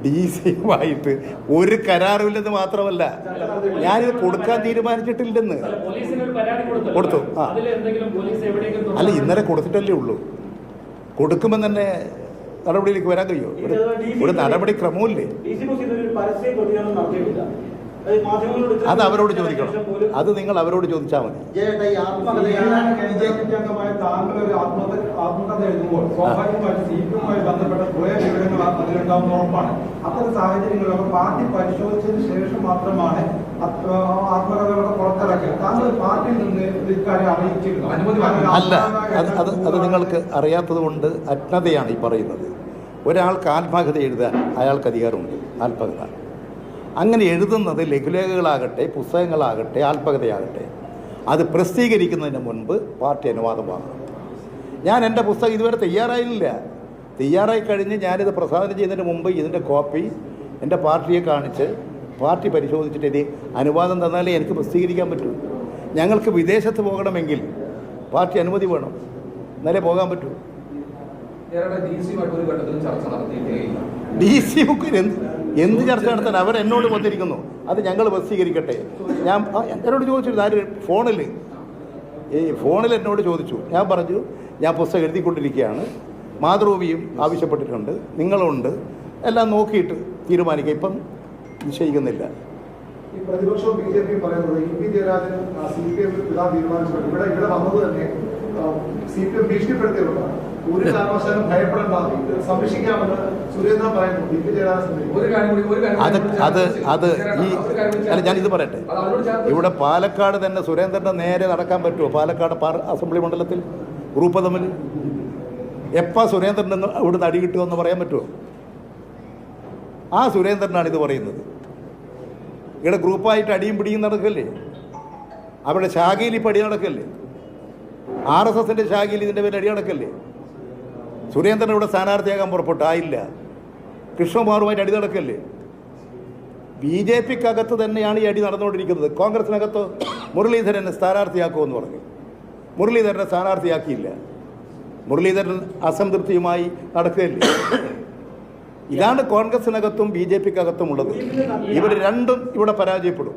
DC-യുമായിട്ട് ഒരു കരാറുമില്ലെന്ന് മാത്രമല്ല, ഞാനിത് കൊടുക്കാൻ തീരുമാനിച്ചിട്ടില്ലെന്ന്. കൊടുത്തു. അല്ല, ഇന്നലെ കൊടുത്തിട്ടല്ലേ ഉള്ളൂ. കൊടുക്കുമ്പോൾ തന്നെ നടപടിയിലേക്ക് വരാൻ കഴിയുമോ? ഒരു നടപടി ക്രമമില്ലേ? അത് അവരോട് ചോദിക്കണം. അത് നിങ്ങൾ അവരോട് ചോദിച്ചാൽ മതി. ആത്മകഥ എഴുതുമ്പോൾ സ്വാഭാവികമായിട്ട് CPM-മായി ബന്ധപ്പെട്ട കുറേ വിവരങ്ങൾ അതിലുണ്ടാവുന്ന ഉറപ്പാണ്. അത്തരം സാഹചര്യങ്ങളിലൊക്കെ പാർട്ടി പരിശോധിച്ചതിന് ശേഷം മാത്രമാണ് ആത്മകഥകളൊക്കെ പുറത്തിറക്കുക. താങ്കൾ പാർട്ടിയിൽ നിന്ന് ഇക്കാര്യം അറിയിച്ചിരുന്നു? അല്ല, അത് നിങ്ങൾക്ക് അറിയാത്തത് കൊണ്ട് അജ്ഞതയാണ് ഈ പറയുന്നത്. ഒരാൾക്ക് ആത്മകഥ എഴുതാൻ അയാൾക്ക് അധികാരമുണ്ട്. ആത്മകഥ അങ്ങനെ എഴുതുന്നത് ലഘുലേഖകളാകട്ടെ, പുസ്തകങ്ങളാകട്ടെ, ആത്മകഥയാകട്ടെ, അത് പ്രസിദ്ധീകരിക്കുന്നതിന് മുൻപ് പാർട്ടി അനുവാദം വാങ്ങണം. ഞാൻ എൻ്റെ പുസ്തകം ഇതുവരെ തയ്യാറായില്ല. തയ്യാറായി കഴിഞ്ഞ് ഞാനിത് പ്രസാദനം ചെയ്യുന്നതിന് മുമ്പ് ഇതിൻ്റെ കോപ്പി എൻ്റെ പാർട്ടിയെ കാണിച്ച് പാർട്ടി പരിശോധിച്ചിട്ട് ഇത് അനുവാദം തന്നാലേ എനിക്ക് പ്രസിദ്ധീകരിക്കാൻ പറ്റൂ. ഞങ്ങൾക്ക് വിദേശത്ത് പോകണമെങ്കിൽ പാർട്ടി അനുമതി വേണം, എന്നാലേ പോകാൻ പറ്റൂ. DC-ക്ക് എന്ത് ചർച്ച നടത്താൻ അവർ എന്നോട് വന്നിരിക്കുന്നു. അത് ഞങ്ങൾ പ്രസിദ്ധീകരിക്കട്ടെ. ഞാൻ എന്നോട് ചോദിച്ചിരുന്നു, ആര് ഫോണിൽ എന്നോട് ചോദിച്ചു. ഞാൻ പറഞ്ഞു, ഞാൻ പുസ്തകം എഴുതിക്കൊണ്ടിരിക്കുകയാണ്, മാതൃഭൂമിയും ആവശ്യപ്പെട്ടിട്ടുണ്ട്, നിങ്ങളുണ്ട്, എല്ലാം നോക്കിയിട്ട് തീരുമാനിക്കുക. ഇപ്പം നിശ്ചയിക്കുന്നില്ല. ഈ പ്രതിപക്ഷവും BJP പറയുന്നത് MP ജയരാജൻ CPM വിടാൻ തീരുമാനിച്ചിട്ടുണ്ട്. ഇവിടെ വന്നത് തന്നെ CPM ഭീഷണിപ്പെടുത്തിയവരാണ്. ഒരു കാരണവശാലും ഭയപ്പെടേണ്ട, സംരക്ഷിക്കാമെന്ന് സുരേന്ദ്രൻ പറയുന്നു. MP ജയരാജൻ അല്ല, ഞാനിത് പറയട്ടെ. ഇവിടെ പാലക്കാട് തന്നെ സുരേന്ദ്രൻ്റെ നേരെ നടക്കാൻ പറ്റുമോ? പാലക്കാട് അസംബ്ലി മണ്ഡലത്തിൽ ഗ്രൂപ്പ് തമ്മിൽ എപ്പോൾ സുരേന്ദ്രൻ ഇവിടുന്ന് അടി കിട്ടുമെന്ന് പറയാൻ പറ്റുമോ? ആ സുരേന്ദ്രനാണ് ഇത് പറയുന്നത്. ഇവിടെ ഗ്രൂപ്പായിട്ട് അടിയും പിടിയും നടക്കല്ലേ? അവരുടെ ശാഖയിൽ ഇപ്പോൾ അടി നടക്കല്ലേ? RSSൻ്റെ ശാഖയിൽ ഇതിൻ്റെ പേര് അടി നടക്കല്ലേ? സുരേന്ദ്രൻ ഇവിടെ സ്ഥാനാർത്ഥിയാകാൻ പുറപ്പെട്ടു, ആയില്ല. കൃഷ്ണകുമാറുമായിട്ട് അടി നടക്കല്ലേ? BJP-ക്കകത്ത് തന്നെയാണ് ഈ അടി നടന്നുകൊണ്ടിരിക്കുന്നത്. കോൺഗ്രസിനകത്ത് മുരളീധരനെ സ്ഥാനാർത്ഥിയാക്കുമെന്ന് പറഞ്ഞു. മുരളീധരനെ സ്ഥാനാർത്ഥിയാക്കിയില്ല. മുരളീധരൻ അസംതൃപ്തിയുമായി നടക്കുകയല്ലേ? ഇതാണ് കോൺഗ്രസിനകത്തും BJP-ക്കകത്തും ഉള്ളത്. ഇവർ രണ്ടും ഇവിടെ പരാജയപ്പെടും.